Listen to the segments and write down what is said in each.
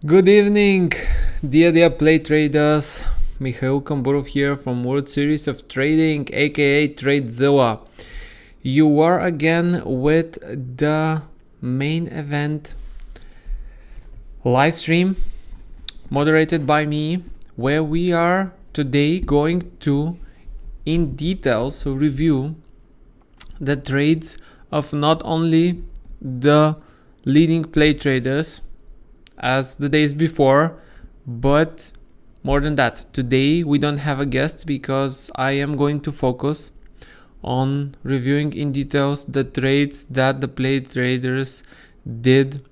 Good evening, dear play traders. Mihail Kamburov here from World Series of Trading, aka TradeZilla. You are again with the main event live stream moderated by me, where we are today going to in details review the trades of not only the leading play traders as the days before, but more than that. Today we don't have a guest because I am going to focus on reviewing in details the trades that the play traders did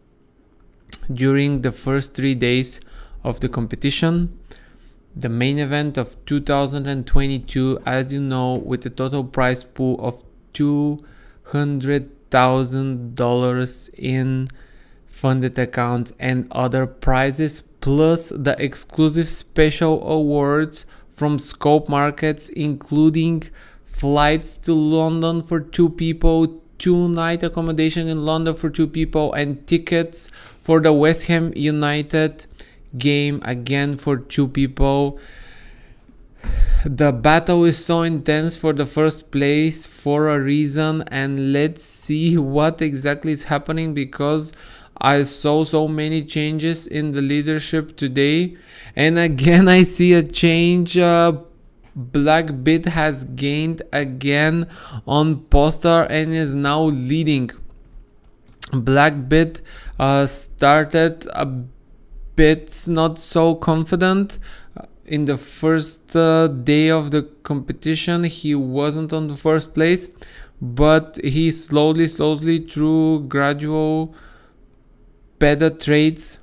during the first 3 days of the competition, the main event of 2022, as you know, with a total prize pool of $200,000 in funded accounts and other prizes, plus the exclusive special awards from Scope Markets, including flights to London for 2 people, 2-night accommodation in London for 2 people, and tickets for the West Ham United game again for 2 people. The battle is so intense for the first place for a reason, and let's see what exactly is happening, because I saw so many changes in the leadership today, and again I see a change. Blackbit has gained again on poster and is now leading. Blackbit started a bit not so confident. In the first day of the competition, he wasn't on the first place, but he slowly through gradual better trades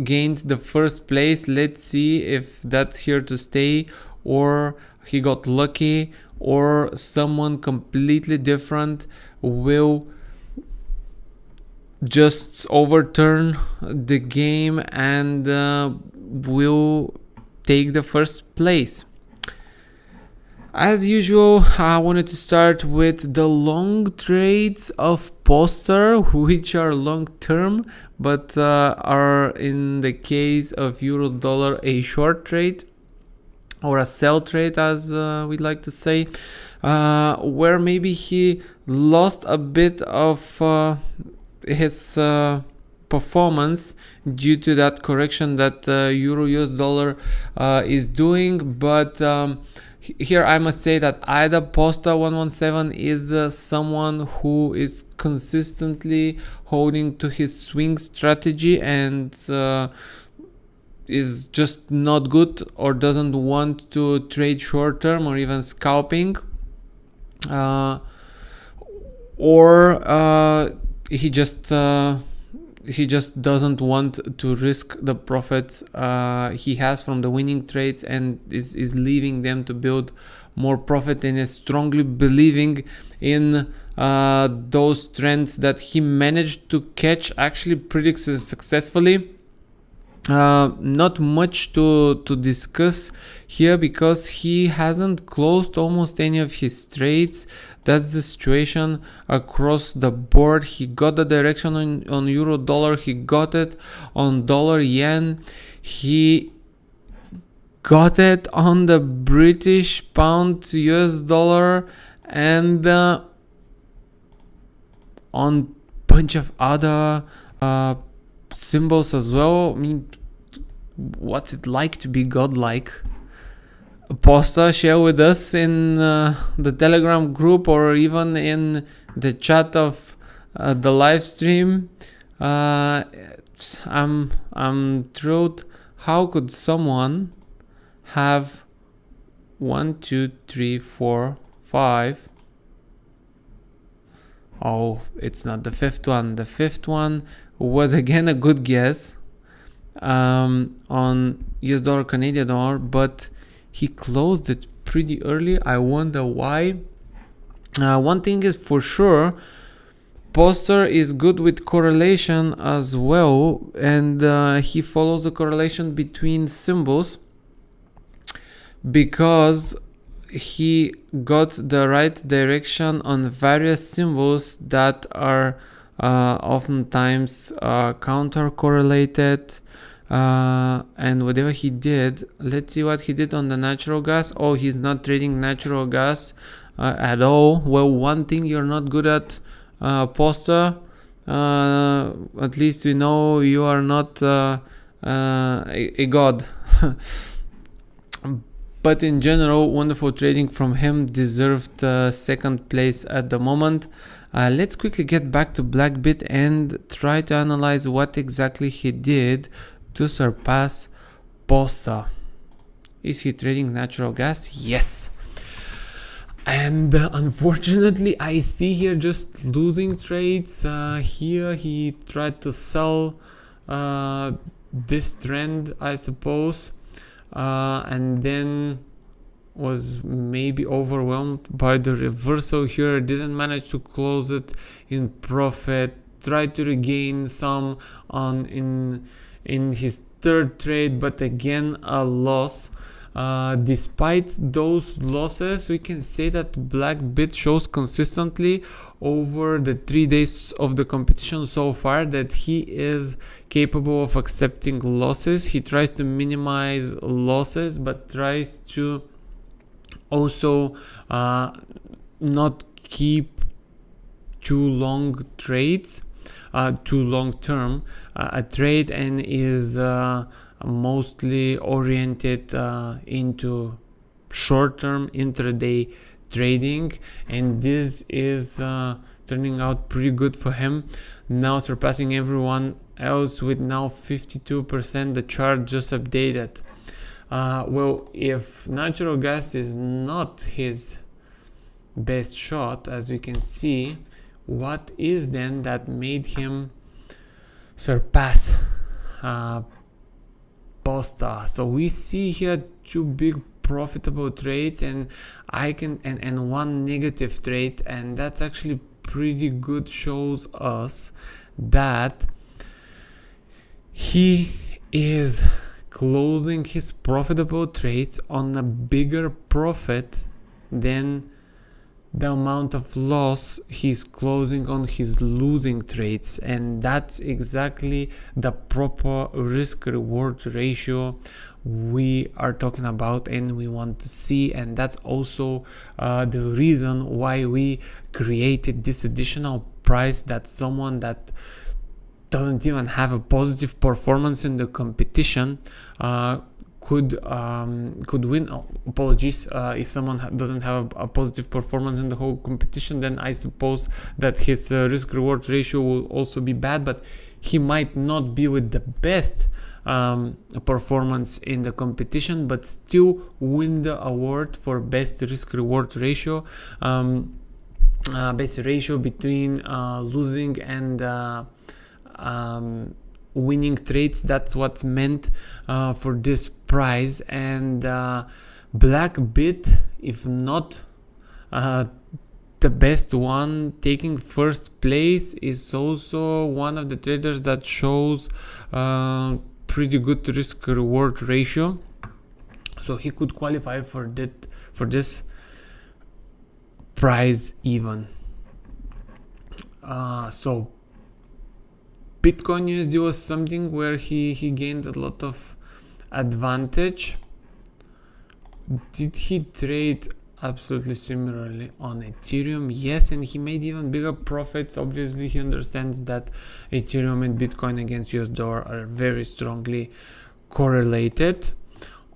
gained the first place. Let's see if that's here to stay, or he got lucky, or someone completely different will just overturn the game and will take the first place. As usual, I wanted to start with the long trades of poster, which are long term, but are in the case of euro dollar a short trade, or a sell trade, as we like to say, where maybe he lost a bit of his performance due to that correction that euro US dollar is doing. But here I must say that either Posta 117 is someone who is consistently holding to his swing strategy and is just not good, or doesn't want to trade short term or even scalping, or he just doesn't want to risk the profits he has from the winning trades, and is leaving them to build more profit, and is strongly believing in those trends that he managed to catch actually pretty successfully. Not much to discuss here, because he hasn't closed almost any of his trades. That's the situation across the board. He got the direction on euro dollar, he got it on dollar yen, he got it on the British pound US dollar, and on bunch of other symbols as well. I mean, what's it like to be godlike? Posta, share with us in the Telegram group, or even in the chat of the live stream. I'm thrilled. How could someone have 1, 2, 3, 4, 5? Oh, it's not the fifth one. The fifth one was again a good guess on US dollar Canadian dollar, but he closed it pretty early. I wonder why. One thing is for sure, Poster is good with correlation as well, and he follows the correlation between symbols, because he got the right direction on various symbols that are oftentimes counter correlated. and whatever he did, let's see what he did on the natural gas. Oh, he's not trading natural gas at all. Well, one thing you're not good at, Poster, at least we know you are not a god. But in general, wonderful trading from him, deserved second place at the moment. Let's quickly get back to Blackbit and try to analyze what exactly he did to surpass Posta. Is he trading natural gas? Yes. And unfortunately, I see here just losing trades. Here he tried to sell this trend, I suppose, and then was maybe overwhelmed by the reversal here, didn't manage to close it in profit, tried to regain some in his third trade, but again a loss. Despite those losses, we can say that Blackbit shows consistently over the 3 days of the competition so far that he is capable of accepting losses. He tries to minimize losses, but tries to also not keep too long trades, too long term a trade, and is mostly oriented into short-term intraday trading, and this is turning out pretty good for him, now surpassing everyone else with now 52%. The chart just updated. Well, if natural gas is not his best shot, as we can see, what is then that made him surpass Posta? So we see here two big profitable trades and one negative trade, and that's actually pretty good. Shows us that he is closing his profitable trades on a bigger profit than the amount of loss he's closing on his losing trades, and that's exactly the proper risk reward ratio we are talking about and we want to see. And that's also the reason why we created this additional price, that someone that doesn't even have a positive performance in the competition could win. Oh, apologies, if someone doesn't have a positive performance in the whole competition, then I suppose that his risk reward ratio will also be bad, but he might not be with the best performance in the competition, but still win the award for best risk reward ratio, best ratio between losing and winning trades. That's what's meant for this prize. And Blackbit, if not the best one, taking first place, is also one of the traders that shows pretty good risk reward ratio, so he could qualify for this prize even. So Bitcoin USD was something where he gained a lot of advantage. Did he trade absolutely similarly on Ethereum? Yes, and he made even bigger profits. Obviously, he understands that Ethereum and Bitcoin against US dollar are very strongly correlated.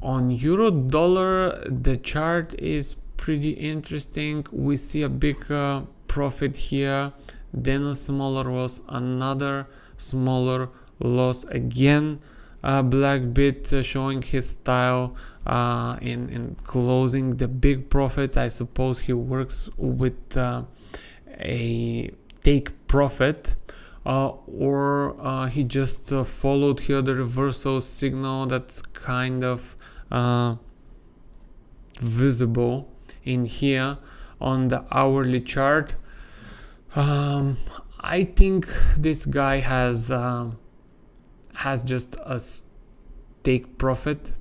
On Euro Dollar, the chart is pretty interesting. We see a big profit here, then a smaller loss, another smaller loss again. Blackbit showing his style in closing the big profits. I suppose he works with a take profit, or he just followed here the reversal signal that's kind of visible in here on the hourly chart. I think this guy has just a take profit,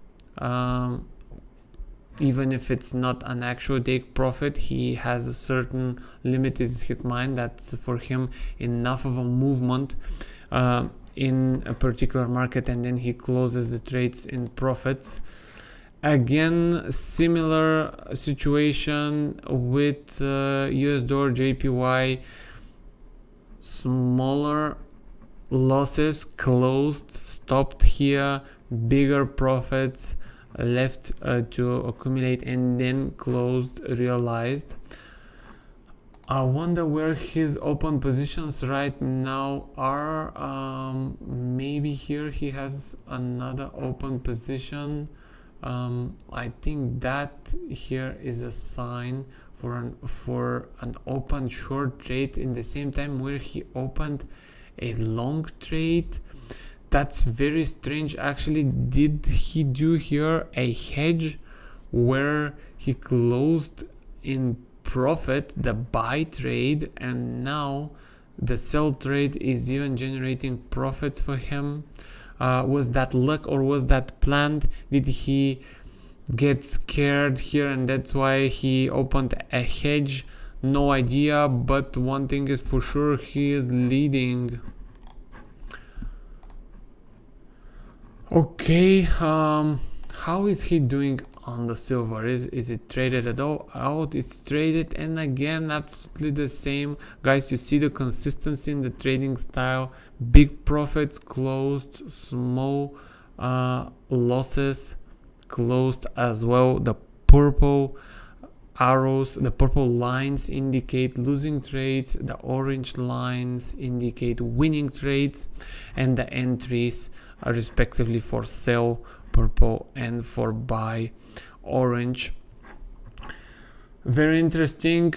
even if it's not an actual take profit. He has a certain limit in his mind that's for him enough of a movement in a particular market, and then he closes the trades in profits. Again, similar situation with US dollar JPY. Smaller losses, closed, stopped here, bigger profits left to accumulate, and then closed, realized. I wonder where his open positions right now are. Maybe here he has another open position. I think that here is a sign for an open short trade in the same time where he opened a long trade. That's very strange. Actually, did he do here a hedge where he closed in profit the buy trade, and now the sell trade is even generating profits for him? Was that luck or was that planned? Did he get scared here and that's why he opened a hedge? No idea, but one thing is for sure, he is leading. Okay, how is he doing on the silver? Is it traded at all out? It's traded, and again absolutely the same. Guys, you see the consistency in the trading style. Big profits closed, small losses closed as well. The purple arrows, the purple lines indicate losing trades, the orange lines indicate winning trades, and the entries are respectively for sell purple and for buy orange. Very interesting.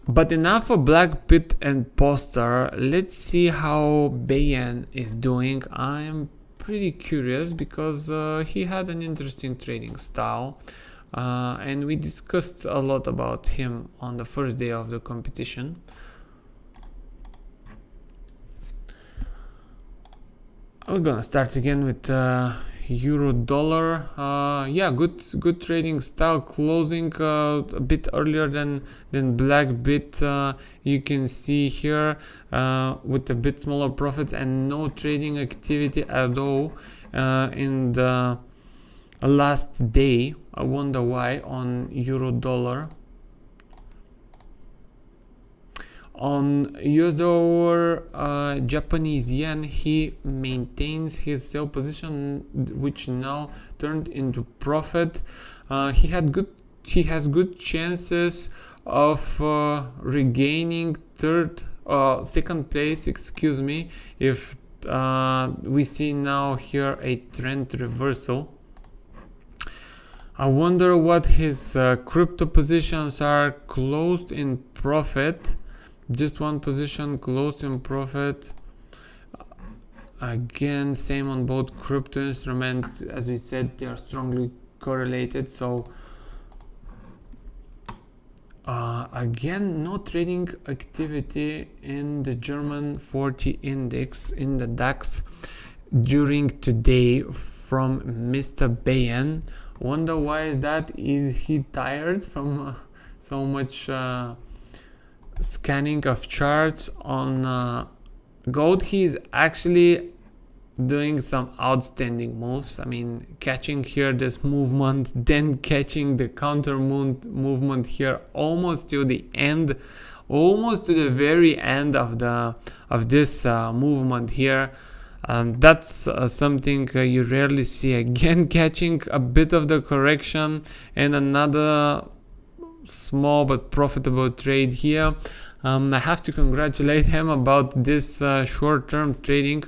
But enough for Black Pit and Poster. Let's see how Bayan is doing. I am pretty curious because he had an interesting trading style, and we discussed a lot about him on the first day of the competition. We're gonna start again with euro dollar. Yeah, good trading style, closing a bit earlier than Black Bit. You can see here with a bit smaller profits and no trading activity at all in the last day. I wonder why on euro dollar. On US dollar, Japanese yen, he maintains his sell position, which now turned into profit. He has good chances of regaining second place, excuse me, if we see now here a trend reversal. I wonder what his crypto positions are. Closed in profit. Just one position closed in profit. Again, same on both crypto instruments. As we said, they are strongly correlated. So again, no trading activity in the German 40 index, in the DAX during today from Mr. Bayan. Wonder why is that? Is he tired from so much scanning of charts on gold? He's actually doing some outstanding moves. I mean, catching here this movement, then catching the counter movement here almost to the end, almost to the very end of this movement here. That's something you rarely see. Again, catching a bit of the correction and another small but profitable trade here. I have to congratulate him about this short-term trading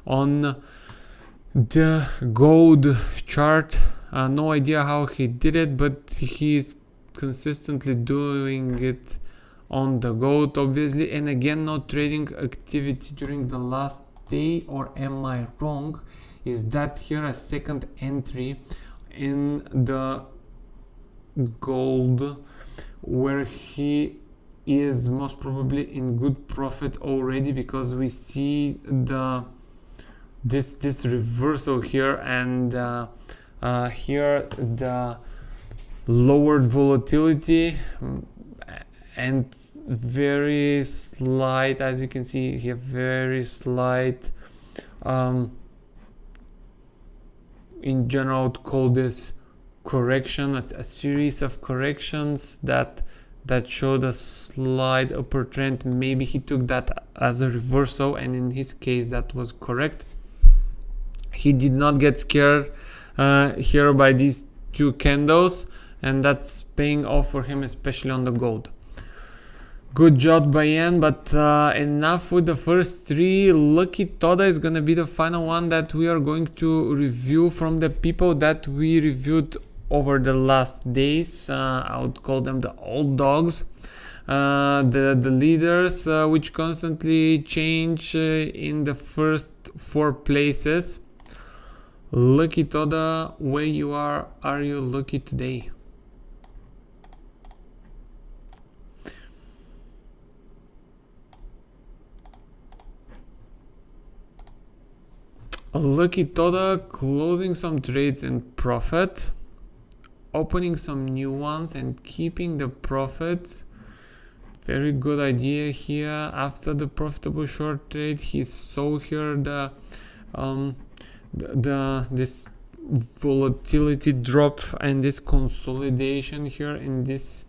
on the gold chart. No idea how he did it, but he's consistently doing it on the gold, obviously. And again, no trading activity during the last day, or am I wrong? Is that here a second entry in the gold, where he is most probably in good profit already, because we see this reversal here, and here the lowered volatility and very slight, as you can see here, very slight in general, I would call this correction, a series of corrections that showed a slight upward trend. Maybe he took that as a reversal, and in his case that was correct. He did not get scared here by these two candles, and that's paying off for him, especially on the gold. Good job by Yen, but enough with the first three. Lucky Toda is gonna be the final one that we are going to review from the people that we reviewed over the last days. I would call them the old dogs, the leaders, which constantly change in the first 4 places. Lucky Toda, where you are you lucky today? Lucky Toda closing some trades in profit, opening some new ones and keeping the profits. Very good idea here. After the profitable short trade, he saw here this volatility drop and this consolidation here in this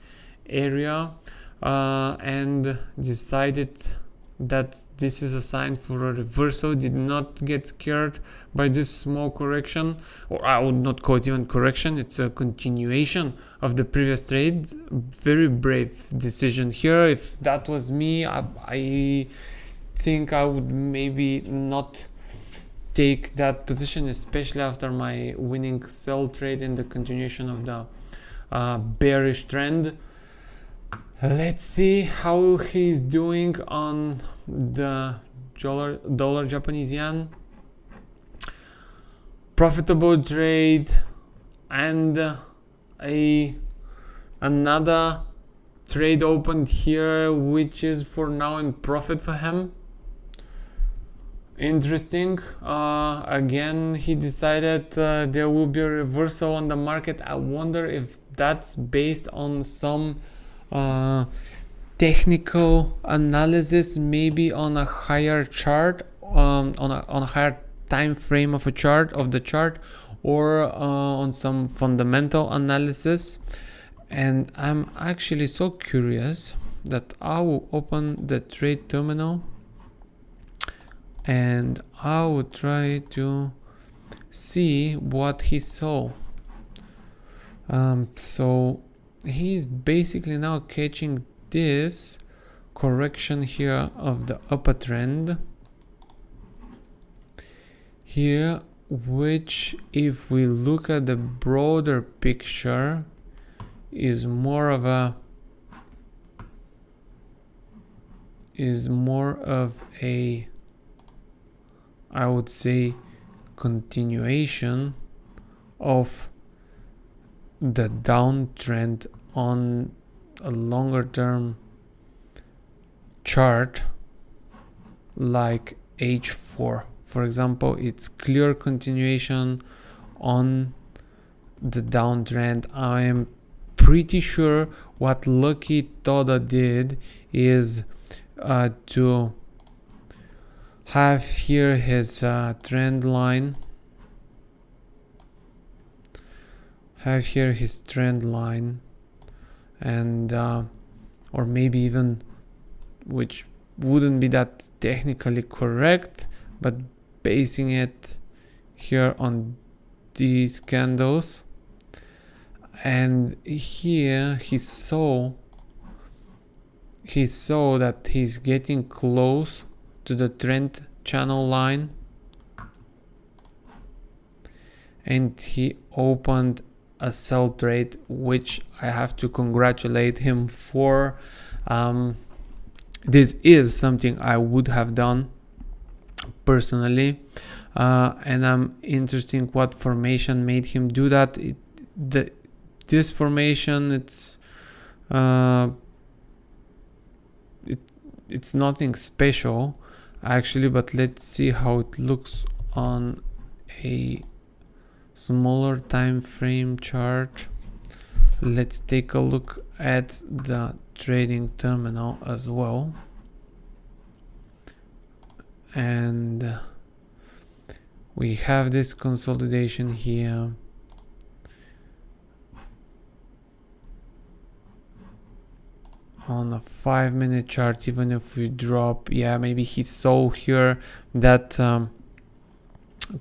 area, and decided that this is a sign for a reversal. Did not get scared by this small correction, or I would not call it even correction, it's a continuation of the previous trade. Very brave decision here. If that was me, I think I would maybe not take that position, especially after my winning sell trade in the continuation of the bearish trend. Let's see how he's doing on the dollar Japanese yen. Profitable trade and another trade opened here, which is for now in profit for him. Interesting. Again, he decided there will be a reversal on the market. I wonder if that's based on some technical analysis, maybe on a higher chart, on a higher time frame of the chart, or on some fundamental analysis. And I'm actually so curious that I will open the trade terminal and I will try to see what he saw. So he's basically now catching this correction here of the upper trend here, which, if we look at the broader picture, is more of a I would say continuation of the downtrend on a longer term chart like H4. For example, it's clear continuation on the downtrend. I am pretty sure what Lucky Toda did is to have here his trend line, and or maybe even, which wouldn't be that technically correct, but basing it here on these candles, and here he saw that he's getting close to the trend channel line, and he opened a sell trade, which I have to congratulate him for. This is something I would have done personally, and I'm interested what formation made him do that. This formation, it's nothing special actually, but let's see how it looks on a smaller time frame chart. Let's take a look at the trading terminal as well, and we have this consolidation here. On a 5-minute chart, even if we drop, yeah, maybe he saw here that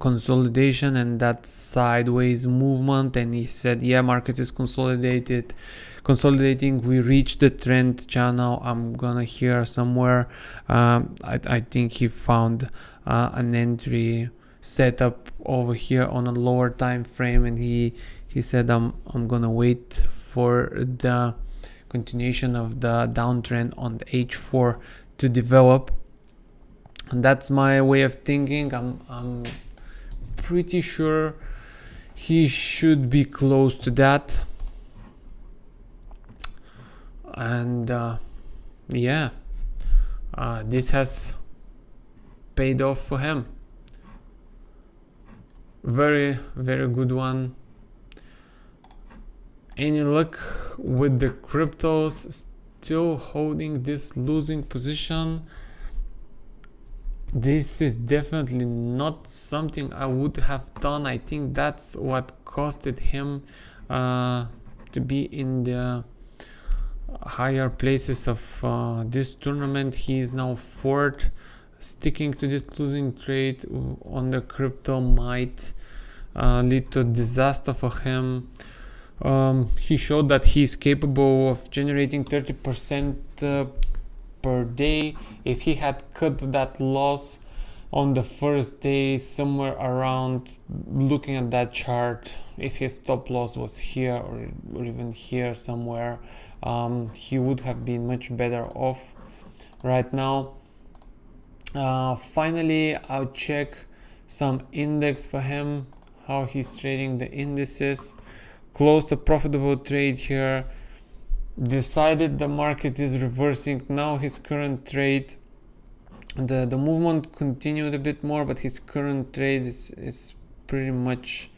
consolidation and that sideways movement, and he said, yeah, market is consolidating, we reached the trend channel, I'm gonna here somewhere. I think he found an entry setup over here on a lower time frame, and he said, I'm gonna wait for the continuation of the downtrend on the H4 to develop. And that's my way of thinking. I'm pretty sure he should be close to that. And yeah, this has paid off for him. Very, very good one. Any luck with the cryptos? Still holding this losing position. This is definitely not something I would have done. I think that's what costed him to be in the higher places of this tournament. He is now fourth. Sticking to this losing trade on the crypto might lead to a disaster for him. He showed that he's capable of generating 30% per day. If he had cut that loss on the first day somewhere around, looking at that chart, if his stop loss was here or even here somewhere, he would have been much better off right now. Finally, I'll check some index for him, how he's trading the indices. Closed a profitable trade here, decided the market is reversing now his current trade. The movement continued a bit more, but his current trade is pretty much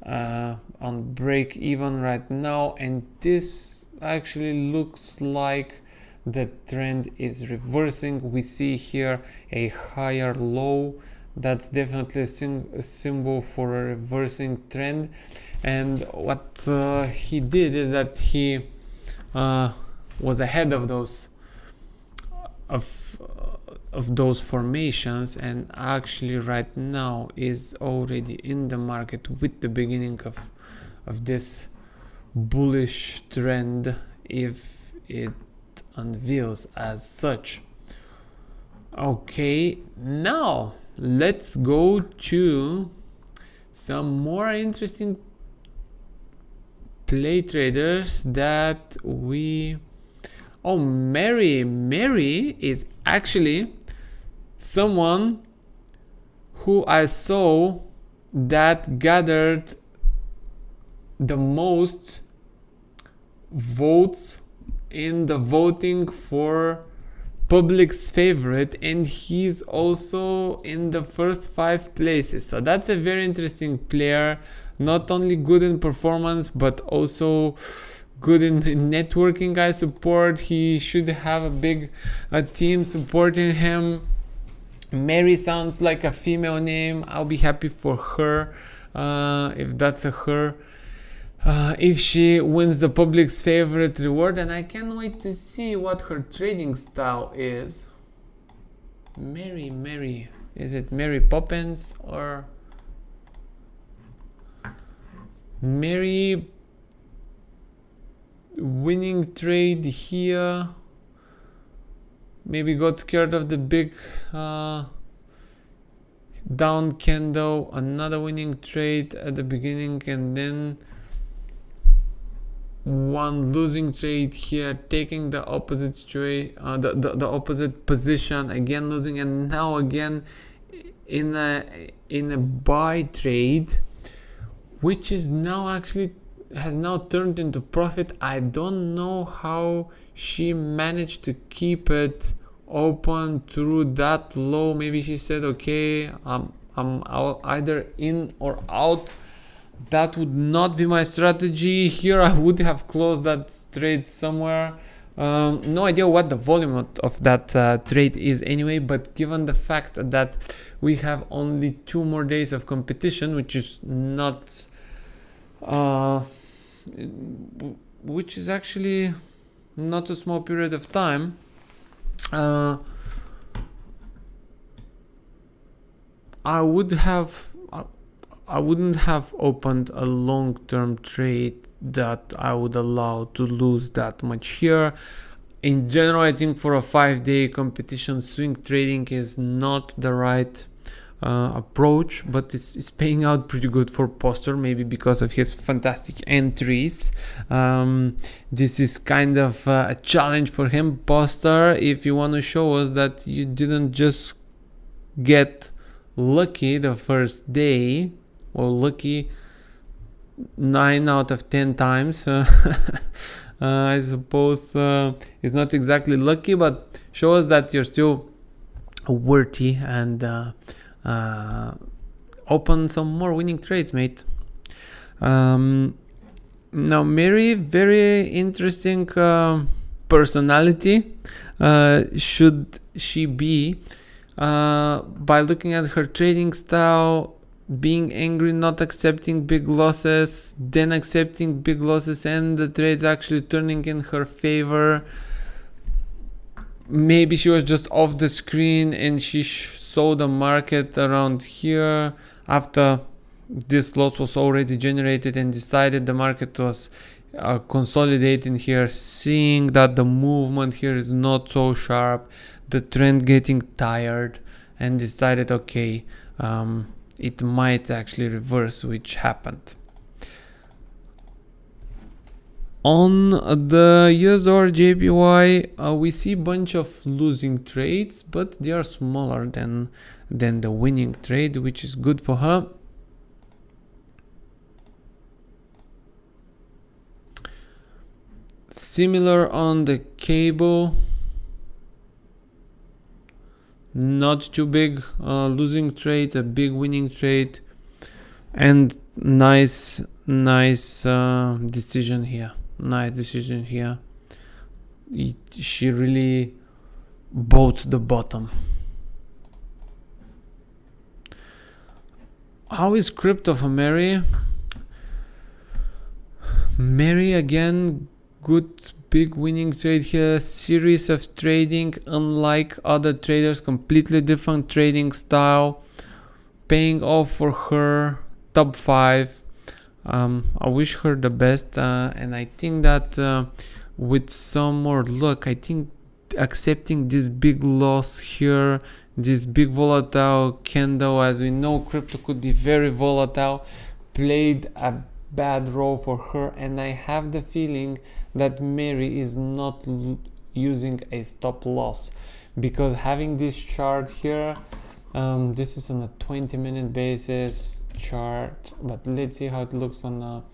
on break even right now, and this actually looks like the trend is reversing. We see here a higher low. That's definitely a symbol for a reversing trend. And what he did is that he was ahead of those formations, and actually right now is already in the market with the beginning of this bullish trend, if it unveils as such. Okay, now let's go to some more interesting play traders that we... Oh, Mary is actually someone who I saw that gathered the most votes in the voting for public's favorite, and he's also in the first 5 places. So that's a very interesting player, not only good in performance but also good in networking. I support. He should have a big team supporting him. Mary sounds like a female name. I'll be happy for her if that's a her, if she wins the public's favorite reward, and I can't wait to see what her trading style is. Mary, is it Mary Poppins or Mary? Winning trade here, maybe got scared of the big down candle, another winning trade at the beginning, and then one losing trade here, taking the opposite trade, the opposite position, again losing, and now again in a buy trade, which is now actually has now turned into profit. I don't know how she managed to keep it open through that low. Maybe she said, okay, I'm either in or out. That would not be my strategy here. I would have closed that trade somewhere No idea what the volume of that trade is anyway, but given the fact that we have only 2 more days of competition, which is not which is actually not a small period of time, I wouldn't have opened a long-term trade that I would allow to lose that much here. In general, I think for a 5-day competition, swing trading is not the right approach, but it's paying out pretty good for Poster, maybe because of his fantastic entries. This is kind of a challenge for him, Poster, if you want to show us that you didn't just get lucky the first day, or lucky 9 out of 10 times. I suppose it's not exactly lucky, but show us that you're still worthy and open some more winning trades, mate. Now, Mary, very interesting personality. Should she be? By looking at her trading style, being angry, not accepting big losses, then accepting big losses, and the trades actually turning in her favor. Maybe she was just off the screen and she saw the market around here after this loss was already generated and decided the market was consolidating here, seeing that the movement here is not so sharp, the trend getting tired, and decided, okay, it might actually reverse, which happened. On the USD JPY, we see a bunch of losing trades, but they are smaller than the winning trade, which is good for her. Similar on the cable. Not too big losing trades, a big winning trade, and nice decision here. She really bought the bottom. How is crypto for Mary? Mary again, good big winning trade here, series of trading, unlike other traders, completely different trading style, paying off for her, top 5. I wish her the best, and I think that with some more luck, I think accepting this big loss here, this big volatile candle, as we know crypto could be very volatile, played a bad role for her, and I have the feeling that Mary is not using a stop loss, because having this chart here, this is on a 20-minute basis chart, but let's see how it looks on a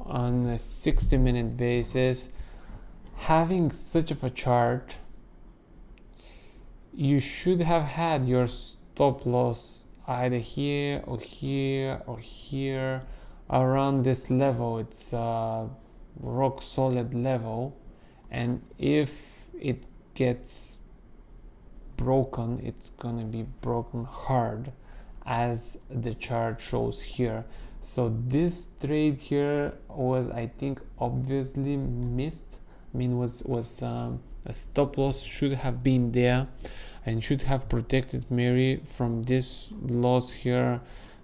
60-minute basis. Having such of a chart, you should have had your stop loss either here or here or here around this level. It's a rock solid level, and if it gets broken, it's gonna be broken hard, as the chart shows here. So this trade here was, I think, obviously missed. I mean, was a stop loss should have been there and should have protected Mary from this loss here,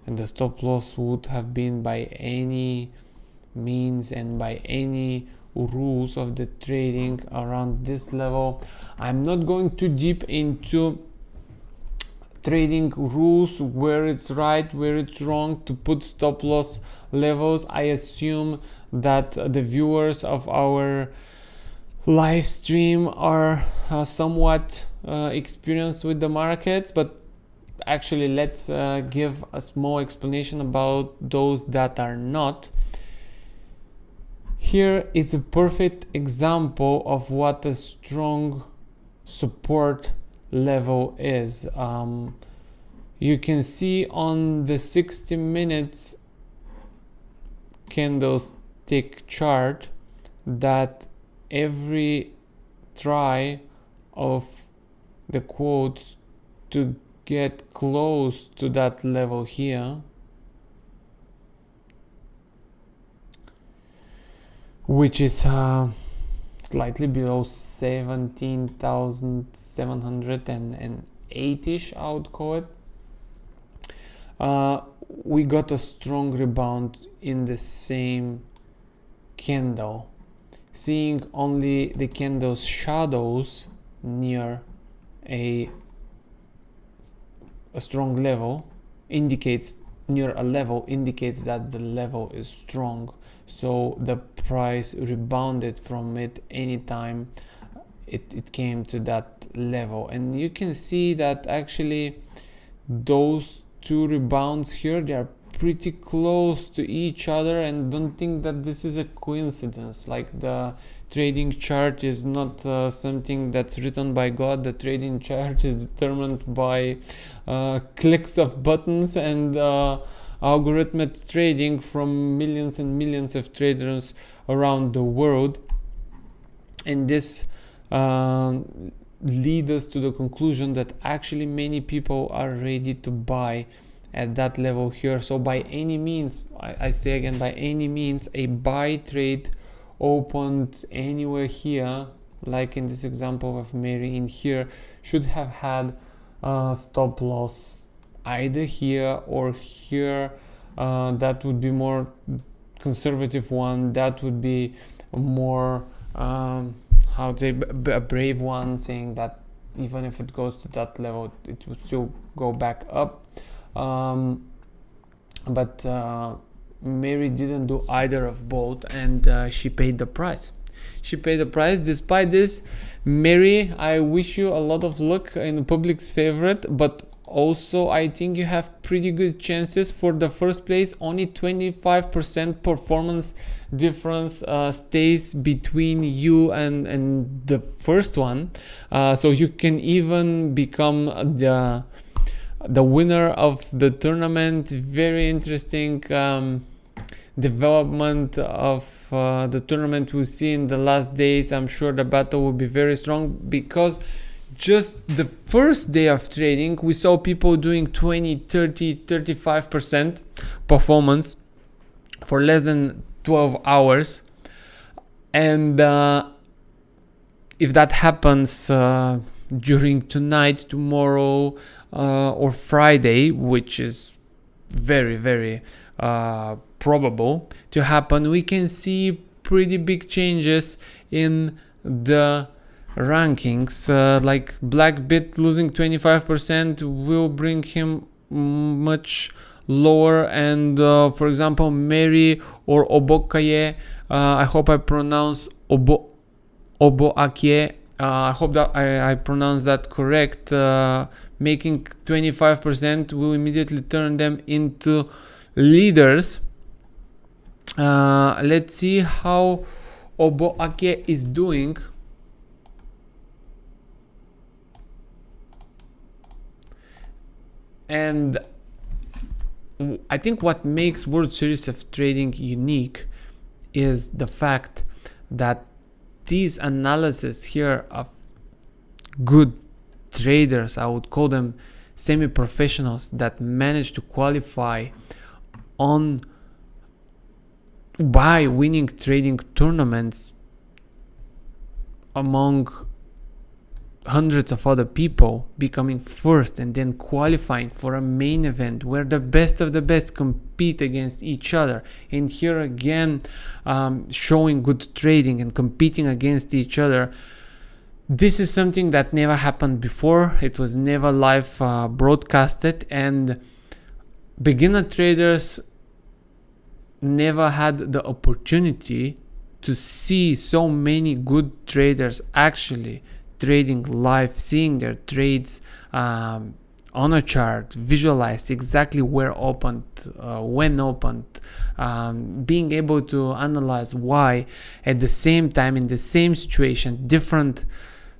and the stop loss would have been by any means and by any rules of the trading around this level. I'm not going too deep into trading rules, where it's right, where it's wrong to put stop loss levels. I assume that the viewers of our live stream are somewhat experienced with the markets, but actually let's give a small explanation about those that are not. Here is a perfect example of what a strong support level is. You can see on the 60 minutes candlestick chart that every try of the quotes to get close to that level here, which is slightly below 17,708-ish, I would call it. We got a strong rebound in the same candle. Seeing only the candle's shadows near a strong level indicates that the level is strong. So the price rebounded from it anytime it came to that level. And you can see that actually those two rebounds here, they are pretty close to each other, and don't think that this is a coincidence. Like, the trading chart is not something that's written by God. The trading chart is determined by clicks of buttons and algorithmic trading from millions and millions of traders around the world. And this leads us to the conclusion that actually many people are ready to buy at that level here. So by any means, I say again, by any means, a buy trade opened anywhere here, like in this example of Mary in here, should have had stop loss either here or here. That would be more conservative one. That would be more how to say, a brave one, saying that even if it goes to that level, it would still go back up. But Mary didn't do either of both, and she paid the price. Despite this, Mary, I wish you a lot of luck in the public's favorite, but also I think you have pretty good chances for the first place. Only 25% performance difference stays between you and the first one, so you can even become the winner of the tournament. Very interesting development of the tournament we'll see in the last days. I'm sure the battle will be very strong, because just the first day of trading we saw people doing 20, 30, 35% performance for less than 12 hours. And if that happens during tonight, tomorrow, or Friday, which is very, very probable to happen, we can see pretty big changes in the rankings. Like Blackbit losing 25% will bring him much lower, and for example Mary or Obokaye, I hope I pronounce Oboakye, I hope that I pronounced that correct, making 25% will immediately turn them into leaders. Let's see how Oboakye is doing. And I think what makes World Series of Trading unique is the fact that these analyses here of good traders, I would call them semi-professionals, that manage to qualify by winning trading tournaments among hundreds of other people, becoming first and then qualifying for a main event where the best of the best compete against each other, and here again showing good trading and competing against each other. This is something that never happened before. It was never live broadcasted, and beginner traders never had the opportunity to see so many good traders actually trading live, seeing their trades on a chart, visualized exactly where opened, when opened, being able to analyze why at the same time, in the same situation, different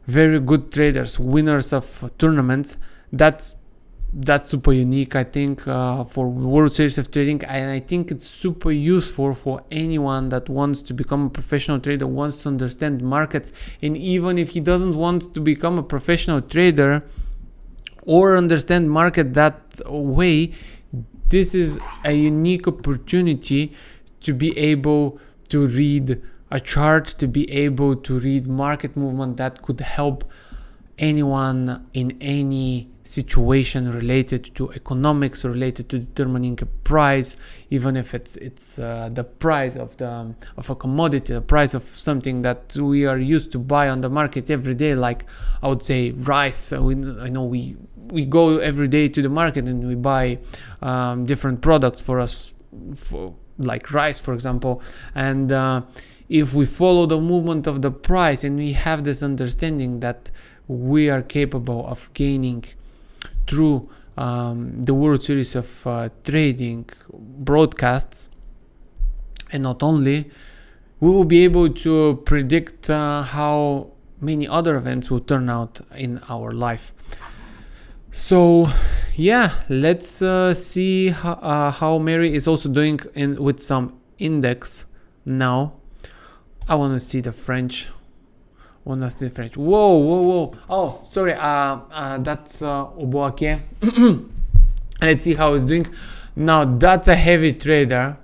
very good traders, winners of tournaments. That's that's super unique, I think, for World Series of Trading, and I think it's super useful for anyone that wants to become a professional trader, wants to understand markets. And even if he doesn't want to become a professional trader or understand market that way, this is a unique opportunity to be able to read a chart, to be able to read market movement that could help anyone in any situation related to economics, related to determining a price, even if it's the price of a commodity, the price of something that we are used to buy on the market every day, like I would say rice. I know we go every day to the market and we buy different products for us, for like rice, for example. And if we follow the movement of the price and we have this understanding that we are capable of gaining through the World Series of Trading broadcasts, and not only, we will be able to predict how many other events will turn out in our life. So yeah, let's see how Mary is also doing with some index now. I want to see the French. Whoa. Oh, sorry. That's Oboake. Let's see how it's doing. Now that's a heavy trader.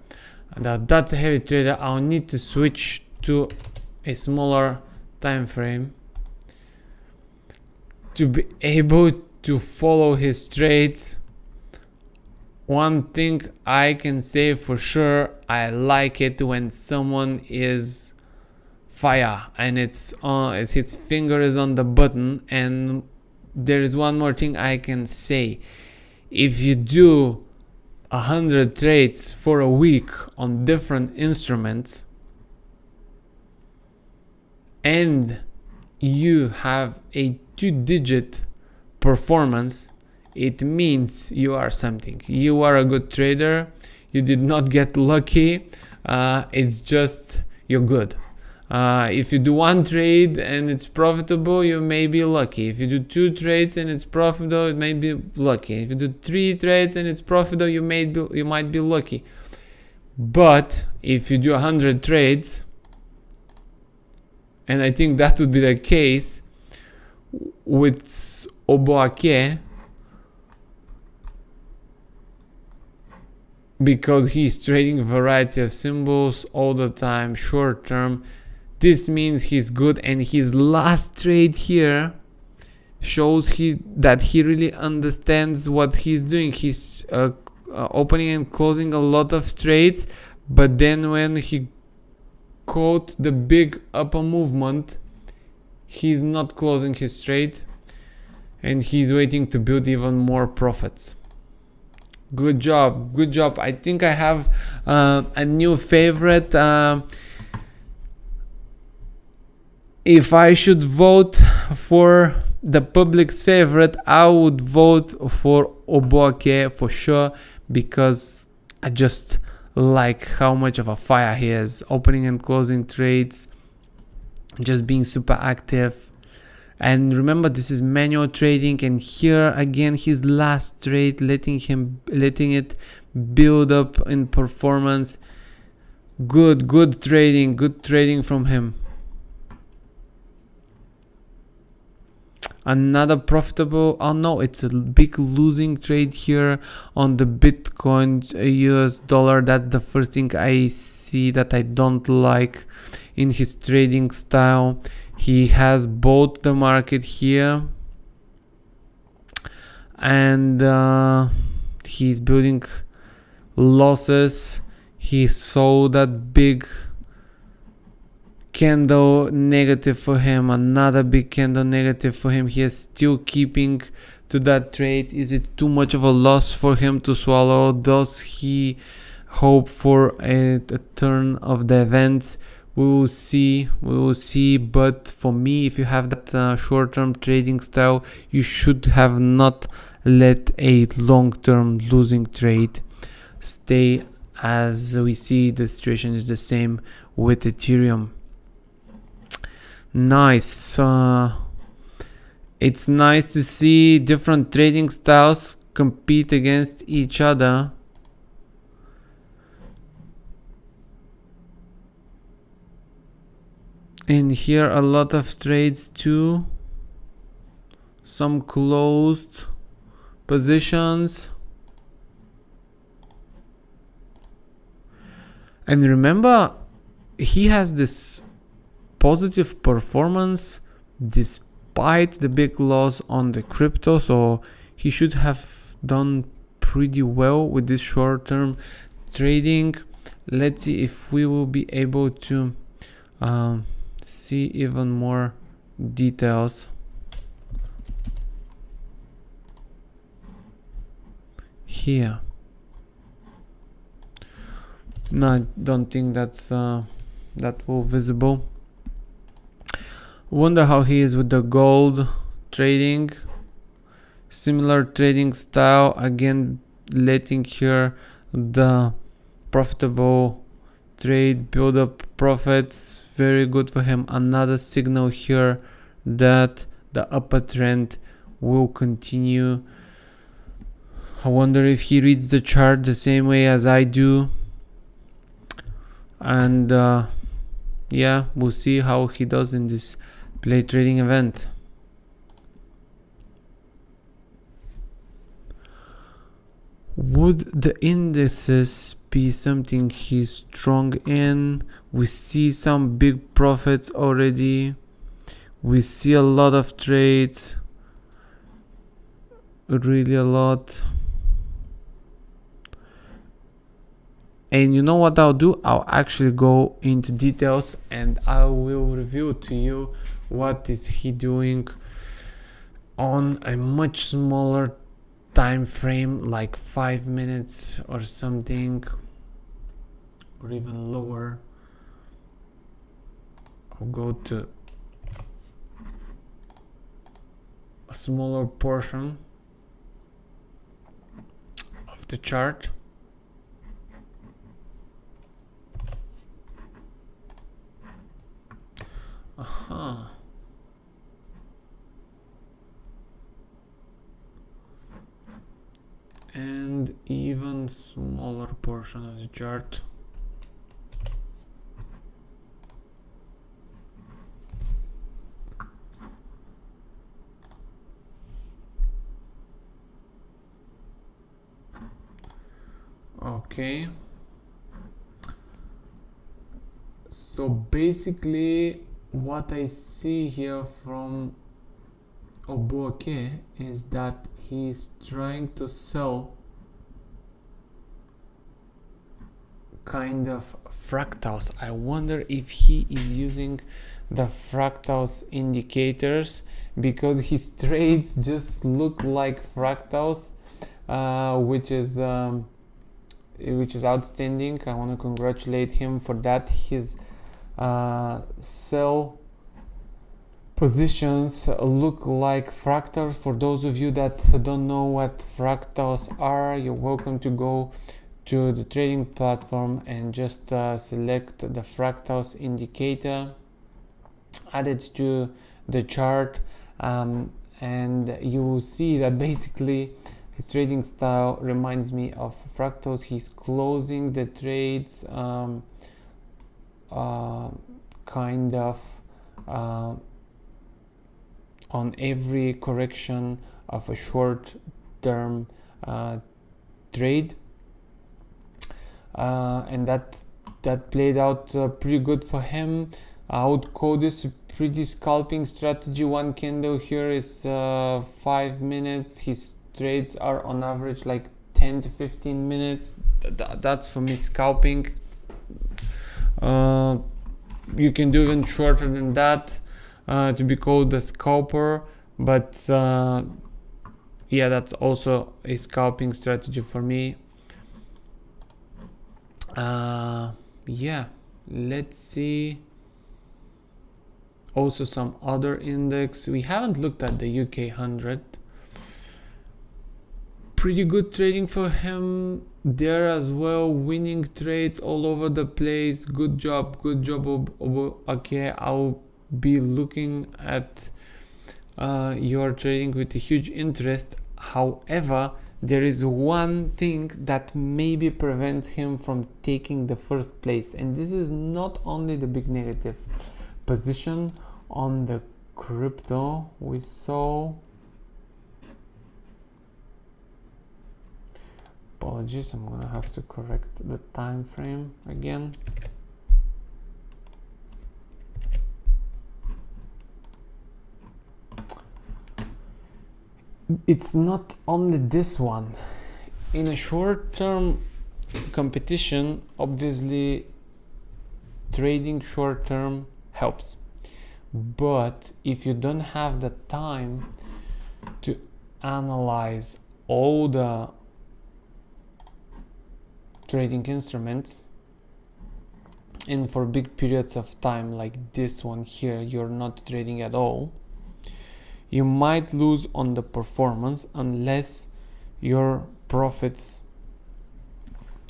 I'll need to switch to a smaller time frame to be able to follow his trades. One thing I can say for sure, I like it when someone is fire and it's his finger is on the button. And there is one more thing I can say: if you do 100 trades for a week on different instruments and you have a 2-digit performance, it means you are something. You are a good trader. You did not get lucky. It's just you're good. If you do 1 trade and it's profitable, you may be lucky. If you do 2 trades and it's profitable, it may be lucky. If you do 3 trades and it's profitable, you might be lucky. But if you do 100 trades, and I think that would be the case with Oboake, because he's trading a variety of symbols all the time, short term. This means he's good, and his last trade here shows that he really understands what he's doing. He's opening and closing a lot of trades, but then when he caught the big upper movement, he's not closing his trade and he's waiting to build even more profits. Good job. I think I have a new favorite. If I should vote for the public's favorite, I would vote for Oboake for sure, because I just like how much of a fire he is, opening and closing trades, just being super active. And remember, this is manual trading, and here again his last trade, letting it build up in performance. Good trading from him. Another profitable, oh no, it's a big losing trade here on the Bitcoin US dollar. That's the first thing I see that I don't like in his trading style. He has bought the market here and he's building losses. He saw that big candle negative for him, another big candle negative for him. He is still keeping to that trade. Is it too much of a loss for him to swallow? Does he hope for a turn of the events? We will see. But for me, if you have that short-term trading style, you should have not let a long-term losing trade stay. As we see, the situation is the same with Ethereum. Nice. It's nice to see different trading styles compete against each other. And here a lot of trades too, some closed positions. And remember, he has this positive performance despite the big loss on the crypto, so he should have done pretty well with this short-term trading. Let's see if we will be able to see even more details here. No, I don't think that's that will visible. Wonder how he is with the gold trading. Similar trading style, again letting here the profitable trade build up profits. Very good for him. Another signal here that the upper trend will continue. I wonder if he reads the chart the same way as I do. And yeah, we'll see how he does in this play trading event. Would the indices be something he's strong in? We see some big profits already. We see a lot of trades, really a lot. And you know what I'll do? I'll actually go into details and I will reveal to you what is he doing on a much smaller time frame, like 5 minutes or something, or even lower. I'll go to a smaller portion of the chart. And even smaller portion of the chart. Okay. So basically what I see here from Obuake is that he's trying to sell kind of fractals. I wonder if he is using the fractals indicators, because his trades just look like fractals, which is outstanding. I want to congratulate him for that. His sell positions look like fractals. For those of you that don't know what fractals are, you're welcome to go to the trading platform and just select the fractals indicator, add it to the chart, and you will see that basically his trading style reminds me of fractals. He's closing the trades kind of on every correction of a short-term trade, and that played out pretty good for him. I would call this a pretty scalping strategy. One candle here is 5 minutes. His trades are on average like 10 to 15 minutes. That's for me scalping. You can do even shorter than that to be called a scalper, but yeah, that's also a scalping strategy for me. Yeah, let's see also some other index. We haven't looked at the UK 100. Pretty good trading for him there as well, winning trades all over the place. Good job. Okay, I'll be looking at your trading with a huge interest. However, there is one thing that maybe prevents him from taking the first place, and this is not only the big negative position on the crypto. We saw, apologies, I'm gonna have to correct the time frame again. It's not only this one. In a short-term competition, obviously trading short-term helps, but if you don't have the time to analyze all the trading instruments, and for big periods of time like this one here you're not trading at all, you might lose on the performance unless your profits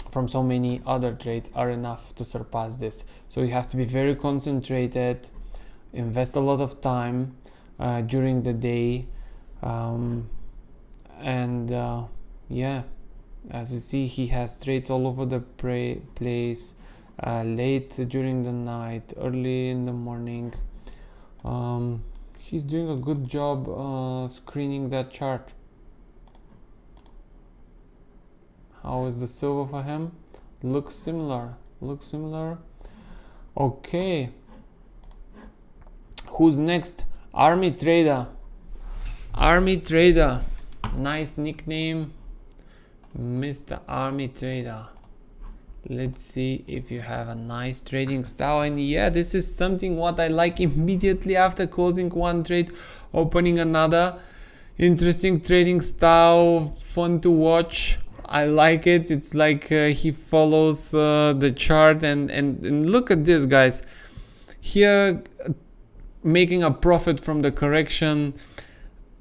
from so many other trades are enough to surpass this. So you have to be very concentrated, invest a lot of time during the day, yeah, as you see, he has trades all over the place, late during the night, early in the morning. He's doing a good job screening that chart. How is the silver for him? Looks similar. Okay. Who's next? Army Trader. Nice nickname, Mr. Army Trader. Let's see if you have a nice trading style. And yeah, this is something what I like immediately after closing one trade, opening another. Interesting trading style, fun to watch. I like it. It's like he follows the chart, and look at this, guys. Here, making a profit from the correction,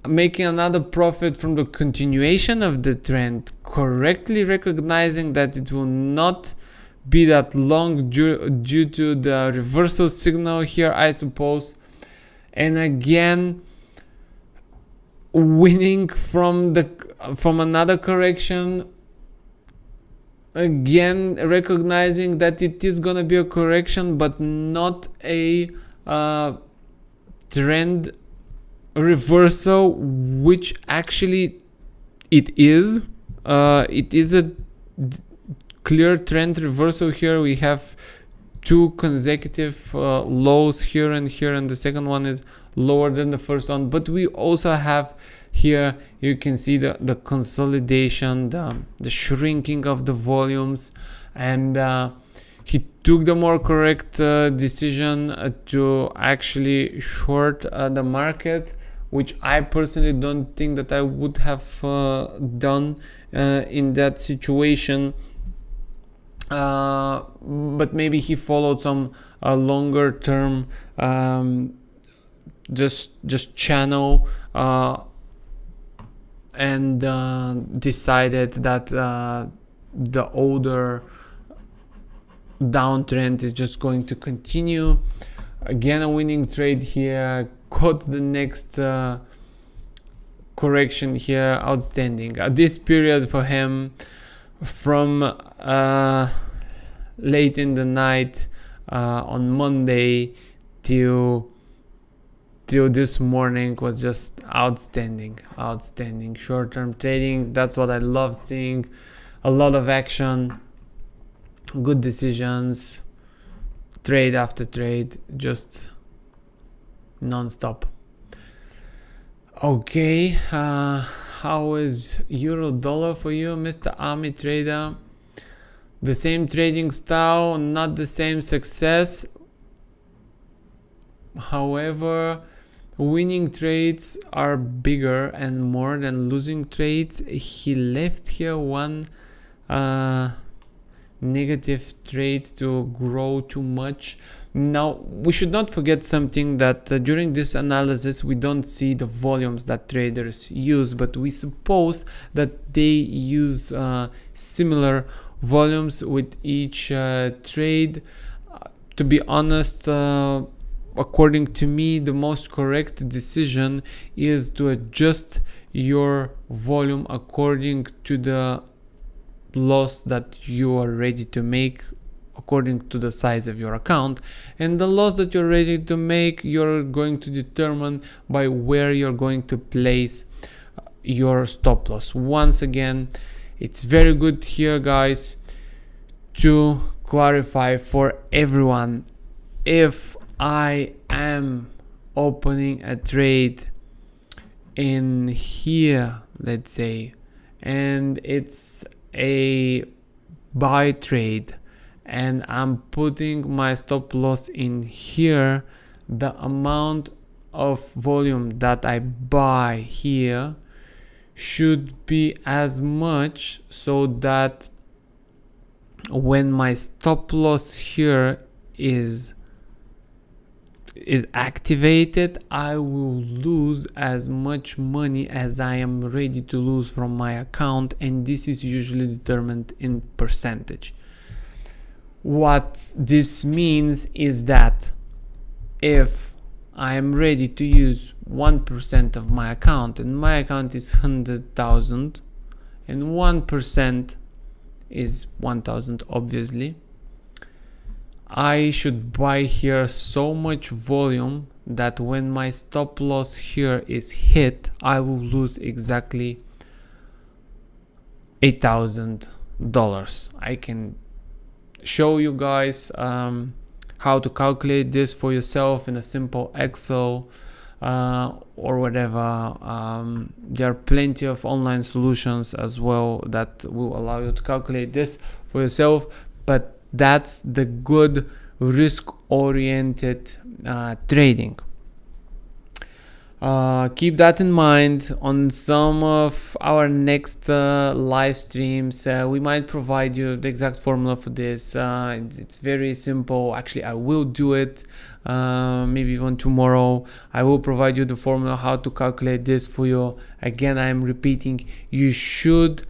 making another profit from the continuation of the trend, correctly recognizing that it will not be that long due to the reversal signal here, I suppose, and again winning from another correction, again recognizing that it is gonna be a correction but not a trend reversal, which actually it is. It is a clear trend reversal here. We have two consecutive lows here, and the second one is lower than the first one, but we also have here, you can see the consolidation, the shrinking of the volumes, and he took the more correct decision to actually short the market, which I personally don't think that I would have done in that situation. But maybe he followed some longer term just channel and decided that the older downtrend is just going to continue. Again, a winning trade here, caught the next correction here. Outstanding. This period for him from late in the night on Monday till this morning was just outstanding. Short-term trading, that's what I love seeing. A lot of action, good decisions, trade after trade, just non-stop. Okay, how is euro dollar for you, Mr. Army Trader? The same trading style, not the same success. However, winning trades are bigger and more than losing trades. He left here one negative trade to grow too much. Now, we should not forget something, that during this analysis we don't see the volumes that traders use, but we suppose that they use similar volumes with each trade. To be honest, according to me, the most correct decision is to adjust your volume according to the loss that you are ready to make according to the size of your account, and the loss that you're ready to make you're going to determine by where you're going to place your stop loss. Once again, it's very good here, guys, to clarify for everyone. If I am opening a trade in here, let's say, and it's a buy trade, and I'm putting my stop loss in here, the amount of volume that I buy here should be as much, so that when my stop loss here is activated, I will lose as much money as I am ready to lose from my account, and this is usually determined in percentage. What this means is that if I am ready to use 1% of my account, and my account is 100,000, and 1% is 1,000, obviously, I should buy here so much volume that when my stop loss here is hit, I will lose exactly $8,000. I can show you guys how to calculate this for yourself in a simple Excel or whatever. There are plenty of online solutions as well that will allow you to calculate this for yourself, but that's the good risk-oriented trading. Keep that in mind. On some of our next live streams, we might provide you the exact formula for this. It's very simple. Actually, I will do it maybe even tomorrow. I will provide you the formula how to calculate this for you. Again, I'm repeating, you should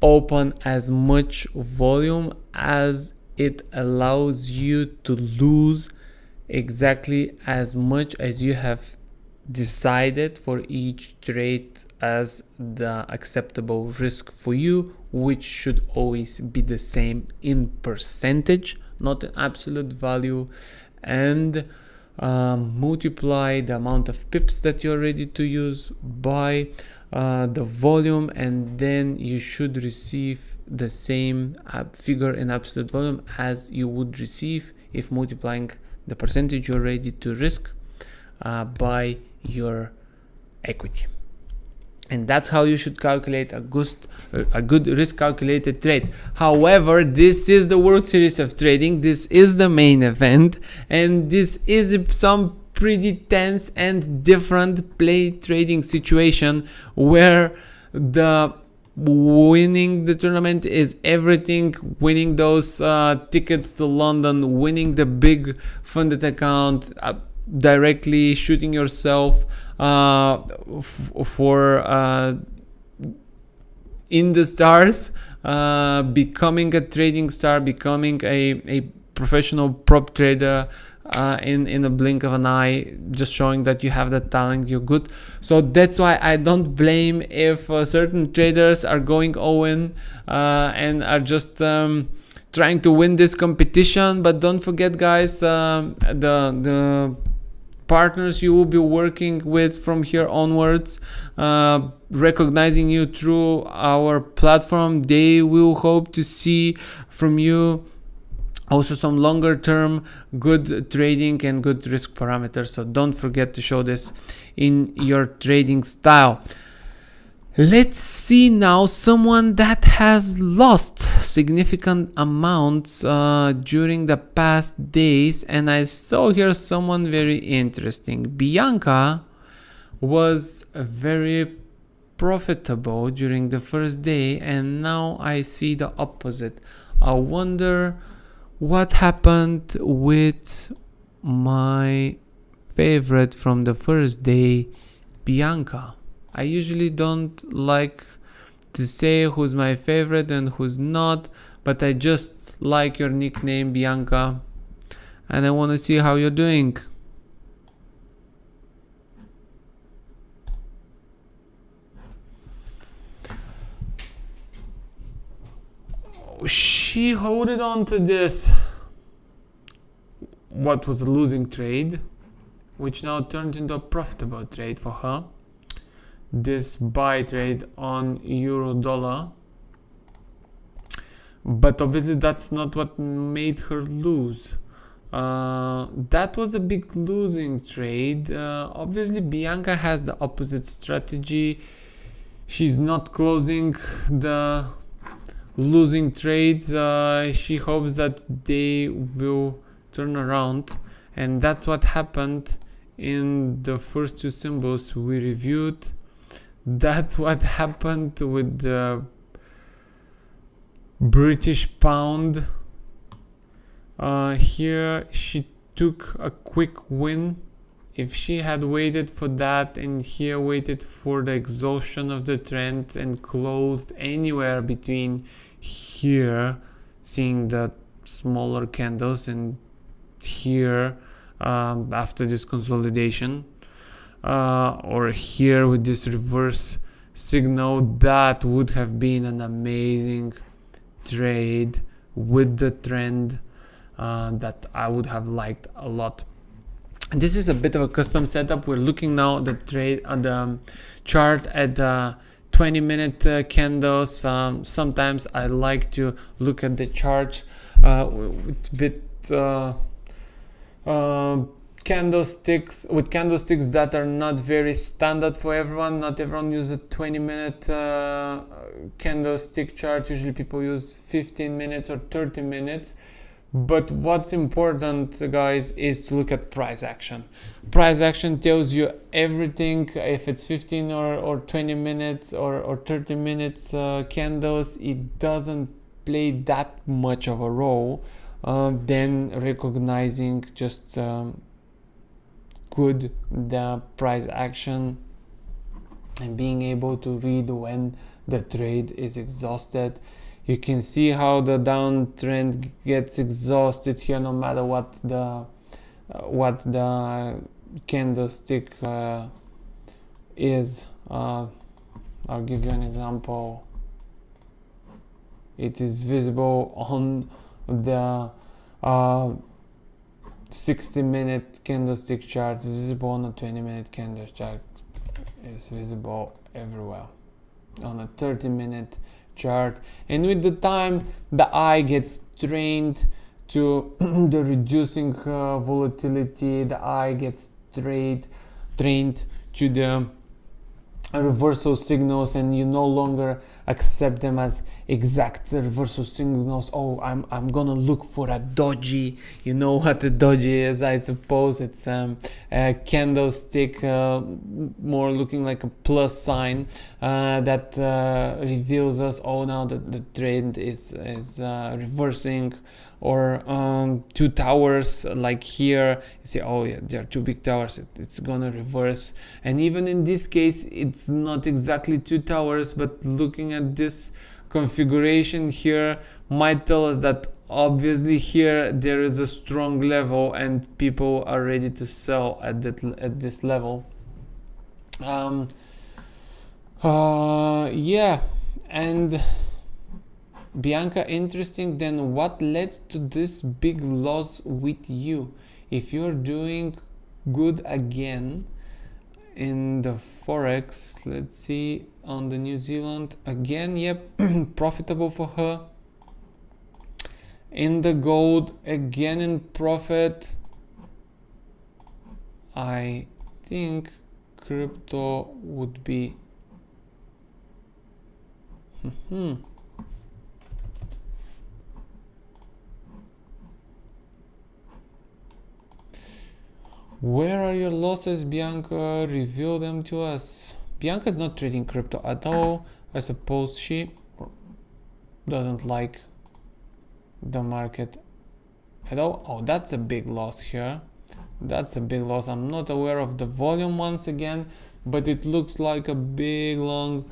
open as much volume as it allows you to lose exactly as much as you have decided for each trade as the acceptable risk for you, which should always be the same in percentage, not an absolute value, and multiply the amount of pips that you're ready to use by the volume, and then you should receive the same figure in absolute volume as you would receive if multiplying the percentage you're ready to risk by your equity. And that's how you should calculate a good risk calculated trade. However, this is the World Series of Trading, this is the main event, and this is some pretty tense and different play trading situation where the winning the tournament is everything. Winning those tickets to London, winning the big funded account, directly shooting yourself for in the stars, becoming a trading star, becoming a professional prop trader in a blink of an eye, just showing that you have that talent, you're good. So that's why I don't blame if certain traders are going all in and are just trying to win this competition. But don't forget, guys, the partners you will be working with from here onwards, recognizing you through our platform, they will hope to see from you also some longer term good trading and good risk parameters. So don't forget to show this in your trading style. Let's see now someone that has lost significant amounts during the past days, and I saw here someone very interesting. Bianca was very profitable during the first day, and now I see the opposite. I wonder what happened with my favorite from the first day, Bianca. I usually don't like to say who's my favorite and who's not, but I just like your nickname, Bianca, and I want to see how you're doing. she held on to this, what was a losing trade, which now turned into a profitable trade for her. This buy trade on euro dollar. But obviously that's not what made her lose. That was a big losing trade. Obviously Bianca has the opposite strategy. She's not closing the losing trades. She hopes that they will turn around, and that's what happened in the first two symbols we reviewed. That's what happened with the British pound. Here she took a quick win. If she had waited for that and here waited for the exhaustion of the trend and closed anywhere between here, seeing the smaller candles, and here after this consolidation, or here with this reverse signal, that would have been an amazing trade with the trend that I would have liked a lot. This is a bit of a custom setup. We're looking now at the trade on the chart at 20-minute candles. Sometimes I like to look at the chart with a bit candlesticks that are not very standard for everyone. Not everyone uses a 20-minute candlestick chart. Usually people use 15 minutes or 30 minutes. But what's important, guys, is to look at price action. Price action tells you everything. If it's 15 or 20 minutes or 30 minutes candles, it doesn't play that much of a role. Then recognizing just good the price action and being able to read when the trade is exhausted. You can see how the downtrend gets exhausted here, no matter what the candlestick is. I'll give you an example. It is visible on the 60-minute candlestick chart. It's visible on a 20-minute candle chart. It's visible everywhere. On a 30-minute chart, and with the time the eye gets trained to the reducing volatility, the eye gets trained to the reversal signals, and you no longer accept them as exact reversal signals. Oh, I'm gonna look for a doji. You know what a doji is, I suppose. It's a candlestick more looking like a plus sign that reveals us, oh, now the trend is reversing. Or two towers, like here, you see, oh yeah, there are two big towers, it's gonna reverse. And even in this case, it's not exactly two towers, but looking at this configuration here might tell us that obviously here there is a strong level and people are ready to sell at this level. Yeah, and Bianca, interesting. Then what led to this big loss with you? If you're doing good again in the forex, let's see, on the New Zealand again, yep, profitable for her. In the gold, again in profit. I think crypto would be Where are your losses, Bianca? Reveal them to us. Bianca is not trading crypto at all. I suppose she doesn't like the market at all. Oh, that's a big loss here. That's a big loss. I'm not aware of the volume once again, but it looks like a big long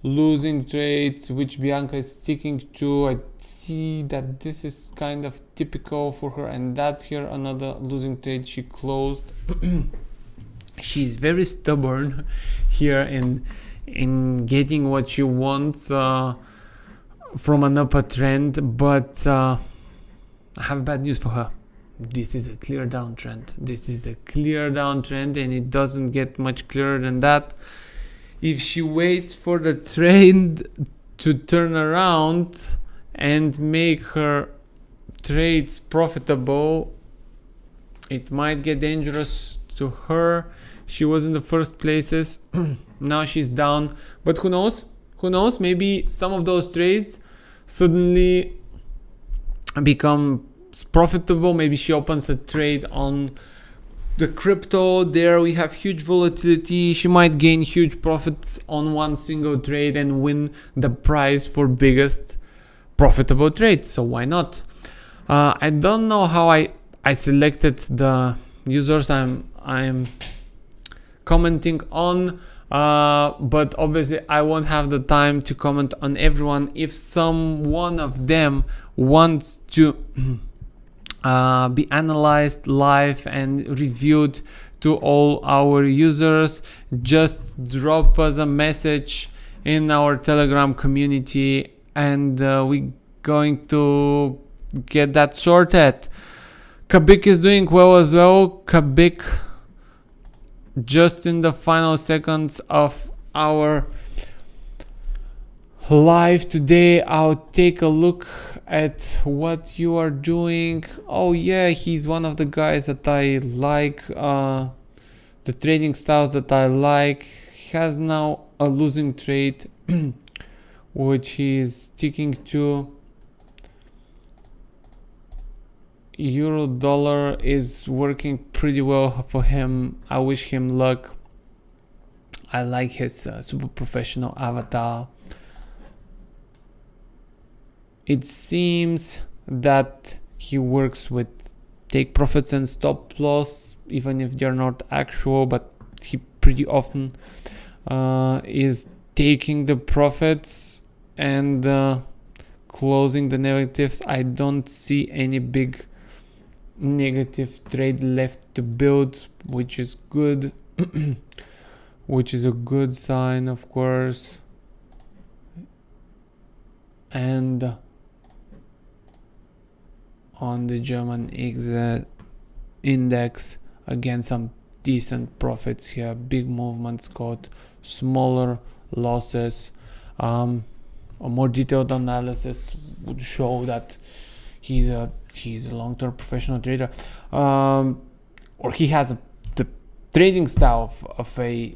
losing trade which Bianca is sticking to. I see that this is kind of typical for her, and that's here another losing trade she closed. She's very stubborn here in getting what she wants. from an upper trend, but I have bad news for her. This is a clear downtrend. This is a clear downtrend, and it doesn't get much clearer than that. If she waits for the trend to turn around and make her trades profitable, it might get dangerous to her. She was in the first places. Now she's down, but who knows? Who knows? Maybe some of those trades suddenly become profitable. Maybe she opens a trade on the crypto. There we have huge volatility. She might gain huge profits on one single trade and win the prize for biggest profitable trade. So why not? I don't know how I selected the users I'm commenting on, but obviously I won't have the time to comment on everyone. If some one of them wants to be analyzed live and reviewed to all our users, just drop us a message in our Telegram community, and we're going to get that sorted. Kabik is doing well as well. Kabik just in the final seconds of our live today. I'll take a look at what you are doing. Oh yeah, he's one of the guys that I like, the trading styles that I like. He has now a losing trade which he is sticking to. Euro dollar is working pretty well for him. I wish him luck. I like his super professional avatar. It seems that he works with take profits and stop loss, even if they're not actual, but he pretty often is taking the profits and closing the negatives. I don't see any big negative trade left to build, which is good. Which is a good sign, of course. And on the German index, again, some decent profits here. Big movements got smaller losses. A more detailed analysis would show that he's a long-term professional trader, or he has the trading style of a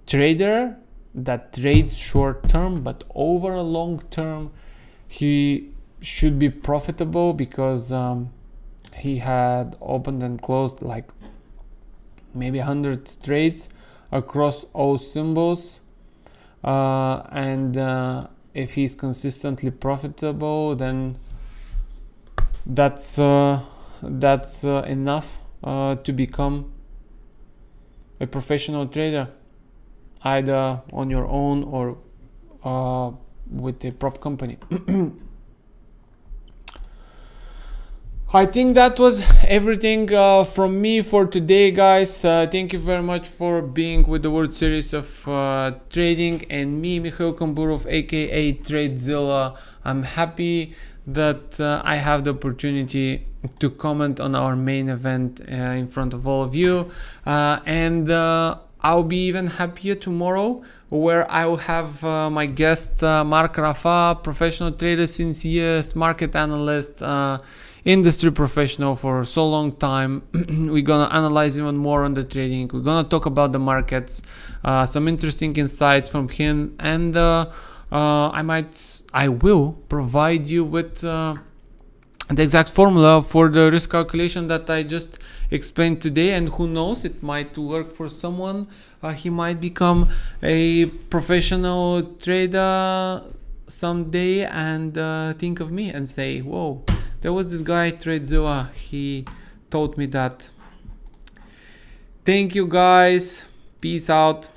trader that trades short-term, but over a long term he should be profitable, because he had opened and closed like maybe 100 trades across all symbols, and if he's consistently profitable, then that's enough to become a professional trader, either on your own or with a prop company. I think that was everything from me for today, guys. Thank you very much for being with the World Series of Trading and me, Mihail Kamburov, aka Tradezilla. I'm happy that I have the opportunity to comment on our main event in front of all of you, and I'll be even happier tomorrow, where I will have my guest Mark Rafa, professional trader since years, market analyst, industry professional for so long time. We're gonna analyze even more on the trading. We're gonna talk about the markets, some interesting insights from him, and I will provide you with the exact formula for the risk calculation that I just explained today, and who knows, it might work for someone. He might become a professional trader someday and think of me and say, whoa, there was this guy Tradezilla, he taught me that. Thank you guys, peace out.